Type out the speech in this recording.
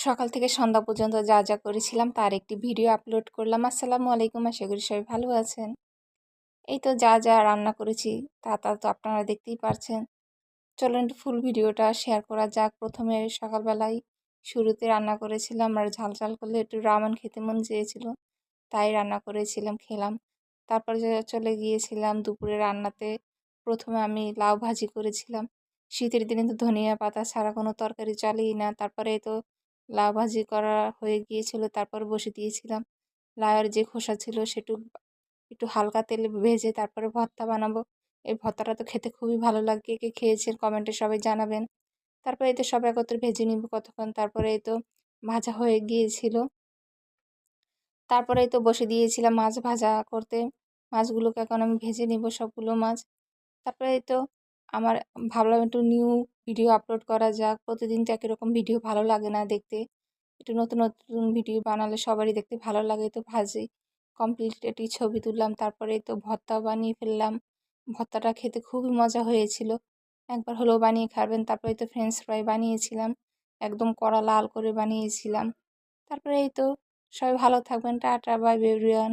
সকাল থেকে সন্ধ্যা পর্যন্ত যা যা করেছিলাম তার একটি ভিডিও আপলোড করলাম। আসসালামু আলাইকুম, আশা করি সবাই ভালো আছেন। এই তো যা যা রান্না করেছি তা তো আপনারা দেখতেই পারছেন। চলুন ফুল ভিডিওটা শেয়ার করা যাক। প্রথমে সকালবেলায় শুরুতে রান্না করেছিলাম, আর ঝাল ঝাল করলে একটু রামেন খেতে মন চেয়েছিল, তাই রান্না করেছিলাম, খেলাম। তারপরে চলে গিয়েছিলাম দুপুরে রান্নাতে। প্রথমে আমি লাউ ভাজি করেছিলাম। শীতের দিনে তো ধনিয়া পাতা ছাড়া কোনো তরকারি চলেই না। তারপরে তো লাউ ভাজি করা হয়ে গিয়েছিল, তারপর বসে দিয়েছিলাম। লাউয়ের যে খোসা ছিল সেটু একটু হালকা তেলে ভেজে তারপরে ভর্তা বানাবো। এই ভর্তাটা তো খেতে খুবই ভালো লাগে, কে কে খেয়েছেন কমেন্টে সবাই জানাবেন। তারপরে এই তো সব একত্রে ভেজে নিব কতক্ষণ, তারপরে এই তো ভাজা হয়ে গিয়েছিল। তারপরে এই তো বসে দিয়েছিলাম মাছ ভাজা করতে। মাছগুলোকে এখন আমি ভেজে নিব, সবগুলো মাছ। তারপরে এই তো আমার ভাবলাম একটু নিউ ভিডিও আপলোড করা যাক। প্রতিদিন তো একই রকম ভিডিও ভালো লাগে না দেখতে, একটু নতুন নতুন ভিডিও বানালে সবারই দেখতে ভালো লাগে। তো ভাজি কমপ্লিট একটি ছবি তুললাম, তারপরে এই তো ভর্তা বানিয়ে ফেললাম। ভর্তাটা খেতে খুবই মজা হয়েছিল, একবার হলেও বানিয়ে খাবেন। তারপরে এই তো ফ্রেঞ্চ ফ্রাই বানিয়েছিলাম, একদম কড়া লাল করে বানিয়েছিলাম। তারপরে এই তো সবাই ভালো থাকবেন, টাটা বাই এভরিওয়ান।